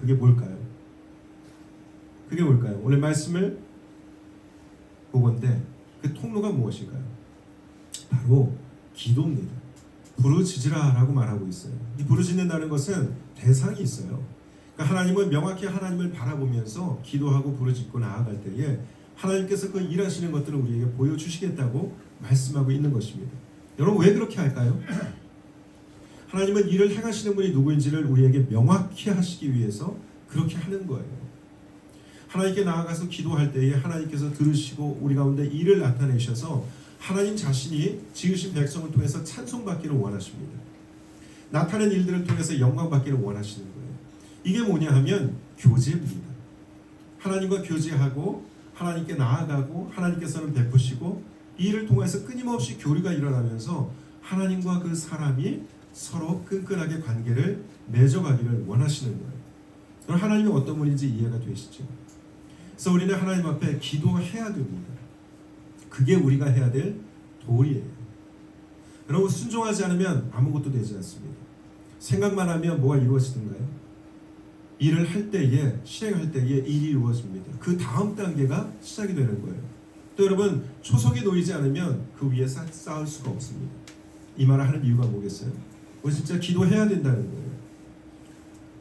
그게 뭘까요? 그게 뭘까요? 오늘 말씀을 보건대 그 통로가 무엇일까요? 바로 기도입니다. 부르짖으라라고 말하고 있어요. 이 부르짖는다는 것은 대상이 있어요. 그러니까 하나님은 명확히 하나님을 바라보면서 기도하고 부르짖고 나아갈 때에 하나님께서 그 일하시는 것들을 우리에게 보여주시겠다고 말씀하고 있는 것입니다. 여러분 왜 그렇게 할까요? 하나님은 일을 행하시는 분이 누구인지를 우리에게 명확히 하시기 위해서 그렇게 하는 거예요. 하나님께 나아가서 기도할 때에 하나님께서 들으시고 우리 가운데 일을 나타내셔서 하나님 자신이 지으신 백성을 통해서 찬송받기를 원하십니다. 나타낸 일들을 통해서 영광받기를 원하시는 거예요. 이게 뭐냐 하면 교제입니다. 하나님과 교제하고 하나님께 나아가고 하나님께서는 베푸시고 이 일을 통해서 끊임없이 교류가 일어나면서 하나님과 그 사람이 서로 끈끈하게 관계를 맺어가기를 원하시는 거예요. 그럼 하나님이 어떤 분인지 이해가 되시죠? 그래서 우리는 하나님 앞에 기도해야 됩니다. 그게 우리가 해야 될 도리예요. 여러분 순종하지 않으면 아무것도 되지 않습니다. 생각만 하면 뭐가 이루어지던가요? 일을 할 때에 실행할 때에 일이 이루어집니다. 그 다음 단계가 시작이 되는 거예요. 또 여러분 초석에 놓이지 않으면 그 위에 쌓을 수가 없습니다. 이 말을 하는 이유가 뭐겠어요? 우리 진짜 기도해야 된다는 거예요.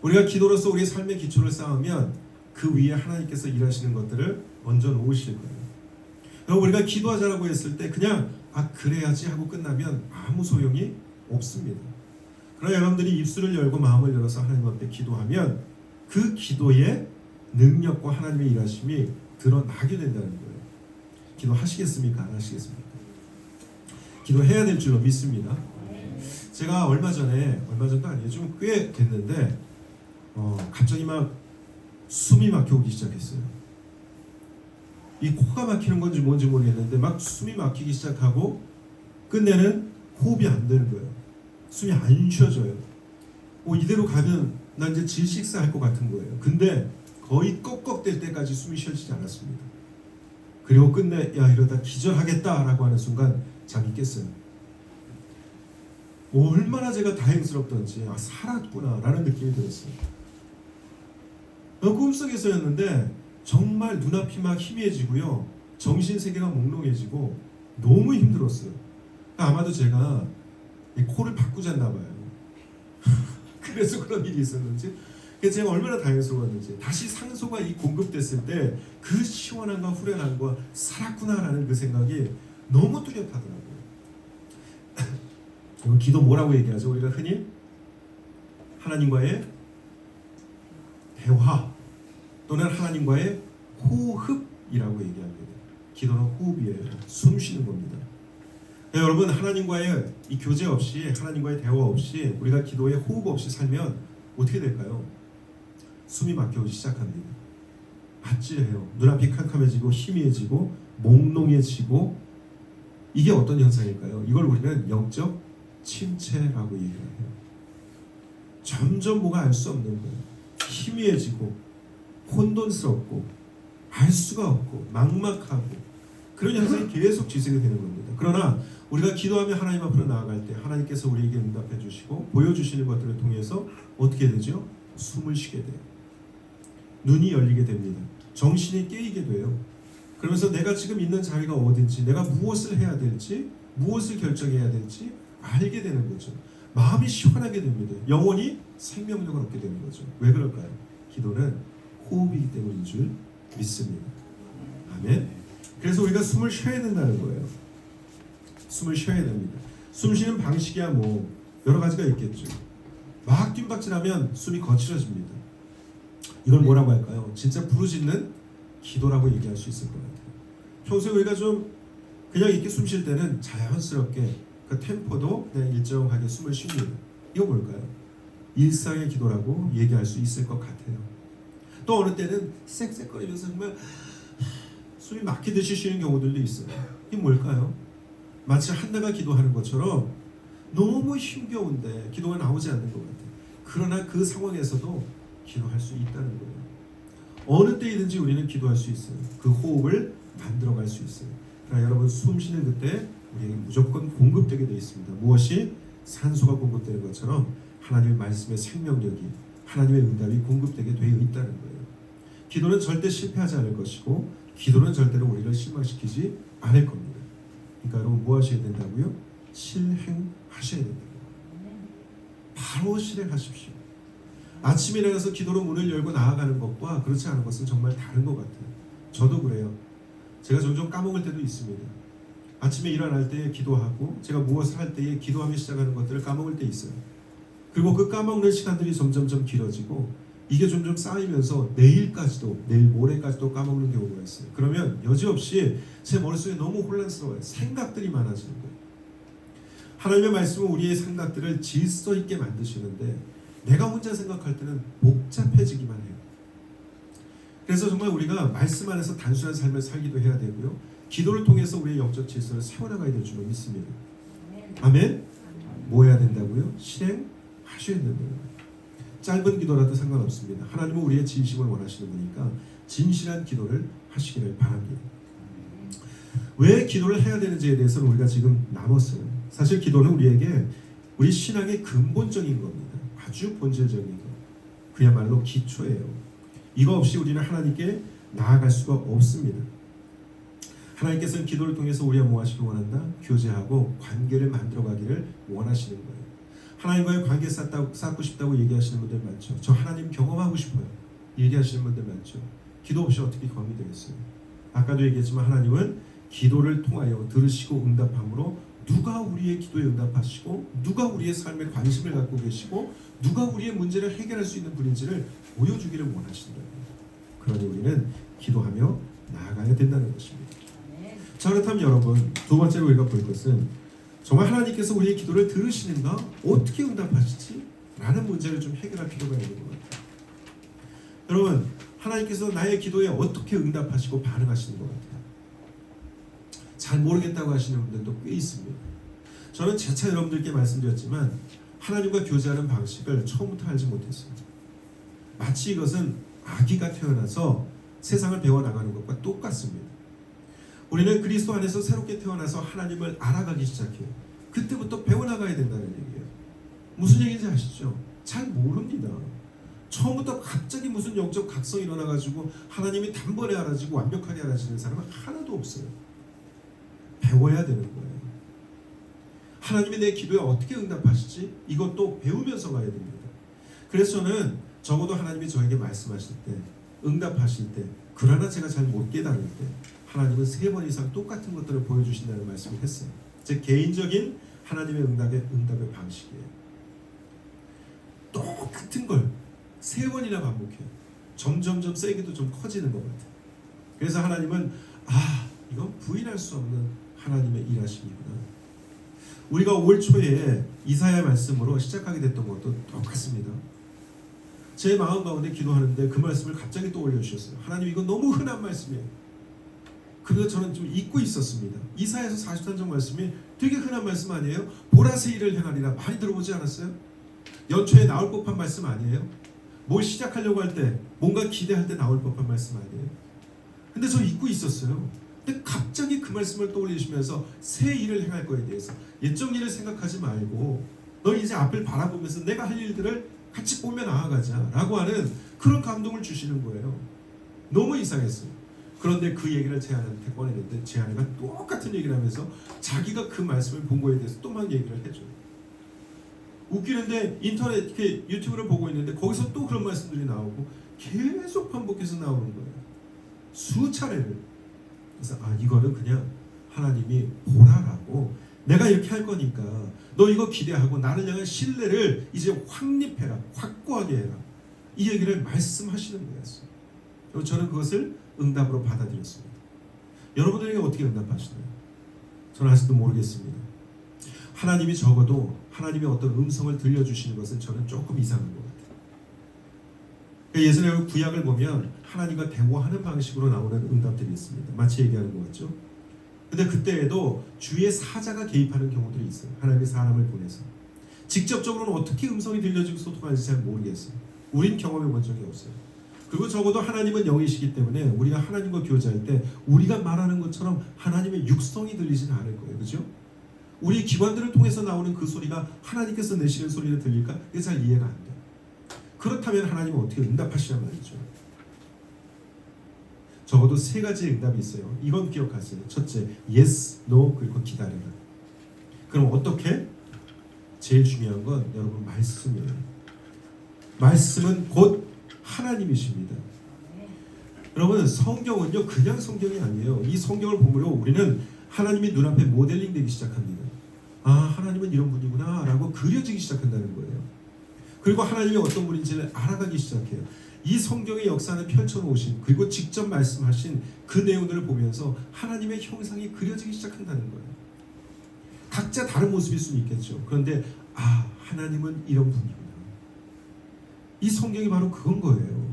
우리가 기도로서 우리의 삶의 기초를 쌓으면 그 위에 하나님께서 일하시는 것들을 얹어 놓으실 거예요. 여러분 우리가 기도하자라고 했을 때 그냥 그래야지 하고 끝나면 아무 소용이 없습니다. 그러나 여러분들이 입술을 열고 마음을 열어서 하나님 앞에 기도하면 그 기도의 능력과 하나님의 일하심이 드러나게 된다는 거예요. 기도하시겠습니까? 안 하시겠습니까? 기도해야 될 줄로 믿습니다. 제가 얼마 전도 아니에요. 좀 꽤 됐는데 갑자기 막 숨이 막혀오기 시작했어요. 이 코가 막히는 건지 뭔지 모르겠는데 막 숨이 막히기 시작하고 끝내는 호흡이 안 되는 거예요. 숨이 안 쉬어져요. 이대로 가면 나 이제 질식사할 것 같은 거예요. 근데 거의 꺽꺽댈 때까지 숨이 쉬어지지 않았습니다. 그리고 끝내 이러다 기절하겠다라고 하는 순간 잠이 깼어요. 얼마나 제가 다행스럽던지 살았구나라는 느낌이 들었어요. 꿈속에서였는데 정말 눈앞이 막 희미해지고요. 정신세계가 몽롱해지고 너무 힘들었어요. 아마도 제가 이 코를 바꾸잖나 봐요. 그래서 그런 일이 있었는지 제가 얼마나 다행스러웠는지 다시 산소가 공급됐을 때 그 시원함과 후련함과 살았구나라는 그 생각이 너무 뚜렷하더라고요. 기도 뭐라고 얘기하죠? 우리가 흔히 하나님과의 대화 또는 하나님과의 호흡이라고 얘기합니다. 기도는 호흡이에요. 숨 쉬는 겁니다. 여러분 하나님과의 이 교제 없이 하나님과의 대화 없이 우리가 기도에 호흡 없이 살면 어떻게 될까요? 숨이 막혀오기 시작합니다. 아찔해요. 눈앞이 캄캄해지고 희미해지고 몽롱해지고 이게 어떤 현상일까요? 이걸 우리는 영적 침체라고 얘기를 해요. 점점 뭐가 알 수 없는 거예요. 희미해지고 혼돈스럽고 알 수가 없고 막막하고 그런 현상이 계속 지속이 되는 겁니다. 그러나 우리가 기도하며 하나님 앞으로 나아갈 때 하나님께서 우리에게 응답해 주시고 보여주시는 것들을 통해서 어떻게 되죠? 숨을 쉬게 돼요. 눈이 열리게 됩니다. 정신이 깨이게 돼요. 그러면서 내가 지금 있는 자리가 어딘지 내가 무엇을 해야 될지 무엇을 결정해야 될지 알게 되는 거죠. 마음이 시원하게 됩니다. 영혼이 생명력을 얻게 되는 거죠. 왜 그럴까요? 기도는 호흡이기 때문인 줄 믿습니다. 아멘. 그래서 우리가 숨을 쉬어야 된다는 거예요. 숨을 쉬어야 됩니다. 숨 쉬는 방식이야 뭐 여러 가지가 있겠죠. 막 뜀박질하면 숨이 거칠어집니다. 이걸 뭐라고 할까요? 진짜 부르짖는 기도라고 얘기할 수 있을 것 같아요. 평소에 우리가 좀 그냥 이렇게 숨 쉴 때는 자연스럽게 그 템포도 그냥 일정하게 숨을 쉽니다. 이거 뭘까요? 일상의 기도라고 얘기할 수 있을 것 같아요. 또 어느 때는 쌕쌕거리면서 정말 숨이 막히듯이 쉬는 경우들도 있어요. 이게 뭘까요? 마치 한나가 기도하는 것처럼 너무 힘겨운데 기도가 나오지 않는 것 같아요. 그러나 그 상황에서도 기도할 수 있다는 거예요. 어느 때이든지 우리는 기도할 수 있어요. 그 호흡을 만들어갈 수 있어요. 그러나 여러분 숨 쉬는 그때 우리에게 무조건 공급되게 되어 있습니다. 무엇이? 산소가 공급되는 것처럼 하나님의 말씀의 생명력이 하나님의 응답이 공급되게 되어 기도는 절대 실패하지 않을 것이고 기도는 절대로 우리를 실망시키지 않을 겁니다. 그러니까 여러분 뭐 하셔야 된다고요? 실행하셔야 된다고요. 바로 실행하십시오. 아침에 일어나서 기도로 문을 열고 나아가는 것과 그렇지 않은 것은 정말 다른 것 같아요. 저도 그래요. 제가 종종 까먹을 때도 있습니다. 아침에 일어날 때 기도하고 제가 무엇을 할 때에 기도하며 시작하는 것들을 까먹을 때 있어요. 그리고 그 까먹는 시간들이 점점점 길어지고 이게 점점 쌓이면서 내일까지도 내일 모레까지도 까먹는 경우가 있어요. 그러면 여지없이 제 머릿속에 너무 혼란스러워요. 생각들이 많아지는 거예요. 하나님의 말씀은 우리의 생각들을 질서 있게 만드시는데 내가 혼자 생각할 때는 복잡해지기만 해요. 그래서 정말 우리가 말씀 안에서 단순한 삶을 살기도 해야 되고요. 기도를 통해서 우리의 영적 질서를 세워나가야 될 줄로 믿습니다. 아멘? 뭐 해야 된다고요? 실행하셔야 된다고요. 짧은 기도라도 상관없습니다. 하나님은 우리의 진심을 원하시는 분이니까 진실한 기도를 하시기를 바랍니다. 왜 기도를 해야 되는지에 대해서는 우리가 지금 나눴어요. 사실 기도는 우리에게 우리 신앙의 근본적인 겁니다. 아주 본질적인 것. 그야말로 기초예요. 이거 없이 우리는 하나님께 나아갈 수가 없습니다. 하나님께서는 기도를 통해서 우리와 뭐 하시길 원한다? 교제하고 관계를 만들어가기를 원하시는 거예요. 하나님과의 관계 쌓고 싶다고 얘기하시는 분들 많죠. 저 하나님 경험하고 싶어요. 얘기하시는 분들 많죠. 기도 없이 어떻게 경험이 되겠어요? 아까도 얘기했지만 하나님은 기도를 통하여 들으시고 응답함으로 누가 우리의 기도에 응답하시고 누가 우리의 삶에 관심을 갖고 계시고 누가 우리의 문제를 해결할 수 있는 분인지를 보여주기를 원하신다는 거예요. 그러니 우리는 기도하며 나아가야 된다는 것입니다. 자, 그렇다면 여러분 두 번째로 우리가 볼 것은 정말 하나님께서 우리의 기도를 들으시는가? 어떻게 응답하시지? 라는 문제를 좀 해결할 필요가 있는 것 같아요. 여러분 하나님께서 나의 기도에 어떻게 응답하시고 반응하시는 것 같아요? 잘 모르겠다고 하시는 분들도 꽤 있습니다. 저는 재차 여러분들께 말씀드렸지만 하나님과 교제하는 방식을 처음부터 알지 못했어요. 마치 이것은 아기가 태어나서 세상을 배워나가는 것과 똑같습니다. 우리는 그리스도 안에서 새롭게 태어나서 하나님을 알아가기 시작해요. 그때부터 배워나가야 된다는 얘기예요. 무슨 얘기인지 아시죠? 잘 모릅니다. 처음부터 갑자기 무슨 영적 각성이 일어나가지고 하나님이 단번에 알아지고 완벽하게 알아지는 사람은 하나도 없어요. 배워야 되는 거예요. 하나님이 내 기도에 어떻게 응답하시지? 이것도 배우면서 가야 됩니다. 그래서 저는 적어도 하나님이 저에게 말씀하실 때, 응답하실 때, 그러나 제가 잘 못 깨달을 때 하나님은 3번 이상 똑같은 것들을 보여주신다는 말씀을 했어요. 제 개인적인 하나님의 응답의 방식이에요. 똑같은 걸 3번이나 반복해요. 점점점 세기도 좀 커지는 것 같아요. 그래서 하나님은 이건 부인할 수 없는 하나님의 일하심이구나. 우리가 올 초에 이사야 말씀으로 시작하게 됐던 것도 똑같습니다. 제 마음 가운데 기도하는데 그 말씀을 갑자기 떠올려 주셨어요. 하나님 이건 너무 흔한 말씀이에요. 그래서 저는 좀 잊고 있었습니다. 이사야서 43장 말씀이 되게 흔한 말씀 아니에요? 보라새 일을 행하리라. 많이 들어보지 않았어요? 연초에 나올 법한 말씀 아니에요? 뭘 시작하려고 할 때 뭔가 기대할 때 나올 법한 말씀 아니에요? 근데 저 잊고 있었어요. 근데 갑자기 그 말씀을 떠올리시면서 새 일을 행할 거에 대해서 옛적 일을 생각하지 말고 너 이제 앞을 바라보면서 내가 할 일들을 같이 보며 나아가자 라고 하는 그런 감동을 주시는 거예요. 너무 이상했어요. 그런데 그 얘기를 제 아내한테 꺼내는데 제 아내가 똑같은 얘기를 하면서 자기가 그 말씀을 본 거에 대해서 또 막 얘기를 해줘요. 웃기는데 인터넷 유튜브를 보고 있는데 거기서 또 그런 말씀들이 나오고 계속 반복해서 나오는 거예요. 수차례를. 그래서 이거는 그냥 하나님이 보라라고 내가 이렇게 할 거니까 너 이거 기대하고 나를 향한 신뢰를 이제 확립해라. 확고하게 해라. 이 얘기를 말씀하시는 거였어요. 그리고 저는 그것을 응답으로 받아들였습니다. 여러분들에게 어떻게 응답하시나요? 저는 아직도 모르겠습니다. 하나님이 적어도 하나님의 어떤 음성을 들려주시는 것은 저는 조금 이상한 것 같아요. 예전에 구약을 보면 하나님과 대화하는 방식으로 나오는 응답들이 있습니다. 마치 얘기하는 것 같죠? 근데 그때에도 주의 사자가 개입하는 경우들이 있어요. 하나님의 사람을 보내서. 직접적으로는 어떻게 음성이 들려지고 소통하는지 잘 모르겠어요. 우린 경험해 본 적이 없어요. 그리고 적어도 하나님은 영이시기 때문에 우리가 하나님과 교제할 때 우리가 말하는 것처럼 하나님의 육성이 들리지는 않을 거예요. 그죠? 우리 기관들을 통해서 나오는 그 소리가 하나님께서 내시는 소리를 들릴까? 그게 잘 이해가 안 돼요. 그렇다면 하나님은 어떻게 응답하시란 말이죠. 적어도 세 가지의 응답이 있어요. 이건 기억하세요. 첫째, yes, no, 그리고 기다려라. 그럼 어떻게? 제일 중요한 건 여러분 말씀이에요. 말씀은 곧 하나님이십니다. 여러분 성경은요 그냥 성경이 아니에요. 이 성경을 보므로 우리는 하나님이 눈앞에 모델링 되기 시작합니다. 아, 하나님은 이런 분이구나 라고 그려지기 시작한다는 거예요. 그리고 하나님이 어떤 분인지를 알아가기 시작해요. 이 성경의 역사는 펼쳐놓으신 그리고 직접 말씀하신 그 내용들을 보면서 하나님의 형상이 그려지기 시작한다는 거예요. 각자 다른 모습일 수는 있겠죠. 그런데 아, 하나님은 이런 분이구나. 이 성경이 바로 그건 거예요.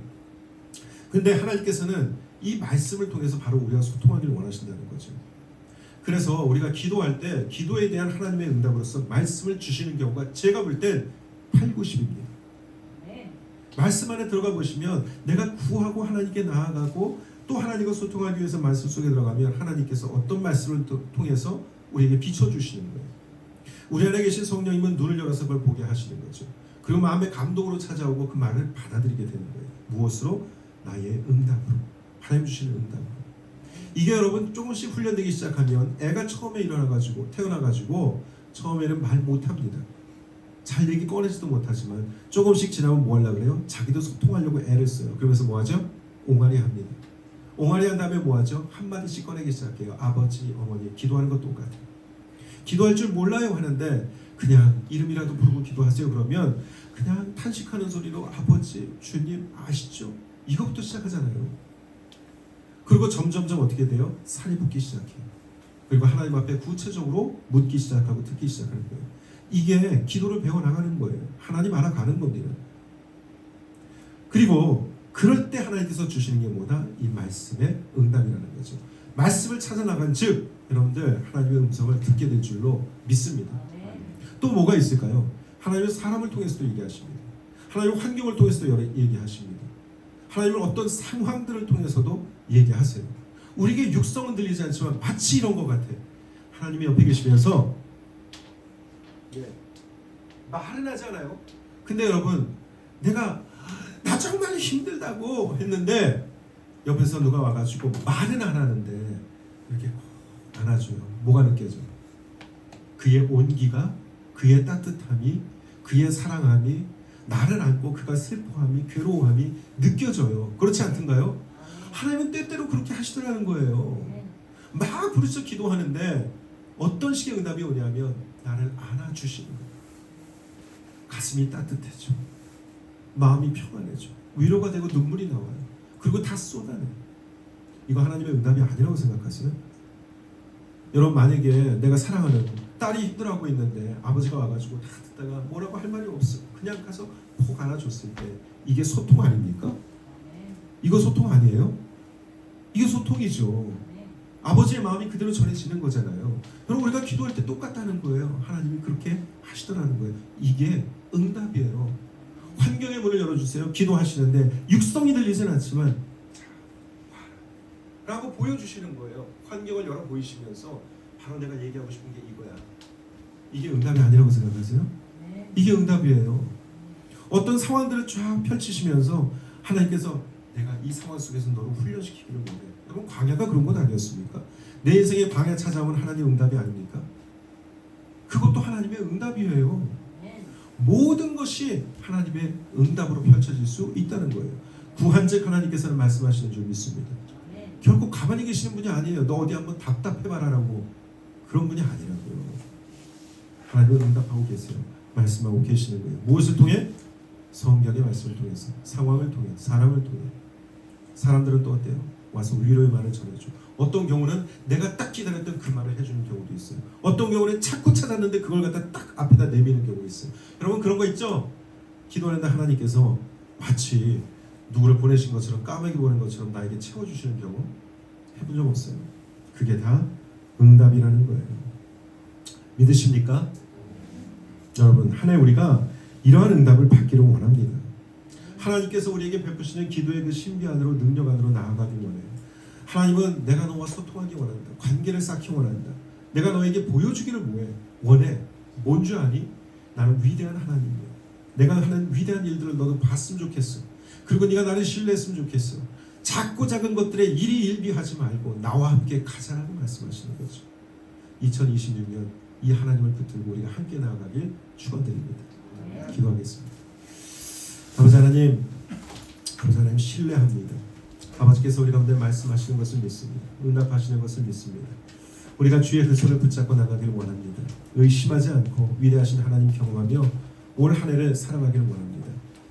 근데 하나님께서는 이 말씀을 통해서 바로 우리가 소통하기를 원하신다는 거죠. 그래서 우리가 기도할 때 기도에 대한 하나님의 응답으로서 말씀을 주시는 경우가 제가 볼 땐 8, 90입니다. 말씀 안에 들어가 보시면 내가 구하고 하나님께 나아가고 또 하나님과 소통하기 위해서 말씀 속에 들어가면 하나님께서 어떤 말씀을 통해서 우리에게 비춰주시는 거예요. 우리 안에 계신 성령님은 눈을 열어서 그걸 보게 하시는 거죠. 그리고 마음의 감동으로 찾아오고 그 말을 받아들이게 되는 거예요. 무엇으로? 나의 응답으로. 하나님 주시는 응답으로. 이게 여러분 조금씩 훈련되기 시작하면 애가 처음에 태어나가지고 처음에는 말 못합니다. 잘 얘기 꺼내지도 못하지만 조금씩 지나면 뭐 하려고 그래요? 자기도 소통하려고 애를 써요. 그러면서 뭐 하죠? 옹알이 합니다. 옹알이 한 다음에 뭐 하죠? 한마디씩 꺼내기 시작해요. 아버지, 어머니, 기도하는 것 똑같아요. 기도할 줄 몰라요 하는데 그냥 이름이라도 부르고 기도하세요 그러면 그냥 탄식하는 소리로 아버지, 주님 아시죠? 이것부터 시작하잖아요. 그리고 점점점 어떻게 돼요? 살이 붙기 시작해요. 그리고 하나님 앞에 구체적으로 묻기 시작하고 듣기 시작하는 거예요. 이게 기도를 배워나가는 거예요. 하나님 알아가는 겁니다. 그리고 그럴 때 하나님께서 주시는 게 뭐다? 이 말씀의 응답이라는 거죠. 말씀을 찾아나간 즉 여러분들 하나님의 음성을 듣게 될 줄로 믿습니다. 또 뭐가 있을까요? 하나님은 사람을 통해서도 얘기하십니다. 하나님은 환경을 통해서도 얘기하십니다. 하나님은 어떤 상황들을 통해서도 얘기하세요. 우리에게 육성은 들리지 않지만 마치 이런 것 같아. 하나님이 옆에 계시면서 말은 하잖아요. 근데 여러분 나 정말 힘들다고 했는데 옆에서 누가 와가지고 말은 안 하는데 이렇게 안아줘요. 뭐가 느껴져? 그의 온기가, 그의 따뜻함이, 그의 사랑함이, 나를 안고 그가 슬퍼함이, 괴로움함이 느껴져요. 그렇지 않던가요? 하나님은 때때로 그렇게 하시더라는 거예요. 막 부르짖어 기도하는데 어떤 식의 응답이 오냐면 나를 안아주시는 거예요. 가슴이 따뜻해져. 마음이 평안해져. 위로가 되고 눈물이 나와요. 그리고 다 쏟아내요. 이거 하나님의 응답이 아니라고 생각하세요? 여러분 만약에 내가 사랑하는 딸이 힘들어하고 있는데 아버지가 와가지고 다 듣다가 뭐라고 할 말이 없어. 그냥 가서 푹 안아줬을 때 이게 소통 아닙니까? 이거 소통 아니에요? 이게 소통이죠. 아버지의 마음이 그대로 전해지는 거잖아요. 그럼 우리가 기도할 때 똑같다는 거예요. 하나님이 그렇게 하시더라는 거예요. 이게 응답이에요. 환경의 문을 열어주세요. 기도하시는데 육성이 들리진 않지만 자, 와라 라고 보여주시는 거예요. 환경을 열어 보이시면서 바로 내가 얘기하고 싶은 게 이거야. 이게 응답이 아니라고 생각하세요? 이게 응답이에요. 어떤 상황들을 쫙 펼치시면서 하나님께서 내가 이 상황 속에서 너를 훈련시키기를 원해. 여러분 광야가 그런 것 아니었습니까? 내 인생에 광야 찾아온 하나님의 응답이 아닙니까? 그것도 하나님의 응답이에요. 모든 것이 하나님의 응답으로 펼쳐질 수 있다는 거예요. 구한즉 하나님께서는 말씀하시는 줄 믿습니다. 결국 가만히 계시는 분이 아니에요. 너 어디 한번 답답해봐라라고 그런 분이 아니라고요. 하나님은 응답하고 계세요. 말씀하고 계시는 거예요. 무엇을 통해? 성경의 말씀을 통해서, 상황을 통해, 사람을 통해. 사람들은 또 어때요? 와서 위로의 말을 전해줘. 어떤 경우는 내가 딱 기다렸던 그 말을 해주는 경우도 있어요. 어떤 경우는 자꾸 찾았는데 그걸 갖다 딱 앞에다 내미는 경우가 있어요. 여러분 그런 거 있죠? 기도하는데 하나님께서 마치 누구를 보내신 것처럼 까마귀 보낸 것처럼 나에게 채워주시는 경우 해본 적 없어요. 그게 다 응답이라는 거예요. 믿으십니까? 여러분 한 해 우리가 이러한 응답을 받기를 원합니다. 하나님께서 우리에게 베푸시는 기도의 그 신비 안으로 능력 안으로 나아가기 원해요. 하나님은 내가 너와 소통하기 원한다. 관계를 쌓기 원한다. 내가 너에게 보여주기를 원해. 뭔 줄 아니? 나는 위대한 하나님이야. 내가 하는 위대한 일들을 너도 봤으면 좋겠어. 그리고 네가 나를 신뢰했으면 좋겠어. 작고 작은 것들에 일희일비하지 말고 나와 함께 가자라고 말씀하시는 거죠. 2026년 이 하나님을 붙들고 우리가 함께 나아가길 축원드립니다. 기도하겠습니다. 아버지 하나님 신뢰합니다. 아버지께서 우리 가운데 말씀하시는 것을 믿습니다. 응답하시는 것을 믿습니다. 우리가 주의 그 손을 붙잡고 나가길 원합니다. 의심하지 않고 위대하신 하나님 경험하며 올 한 해를 살아가길 원합니다.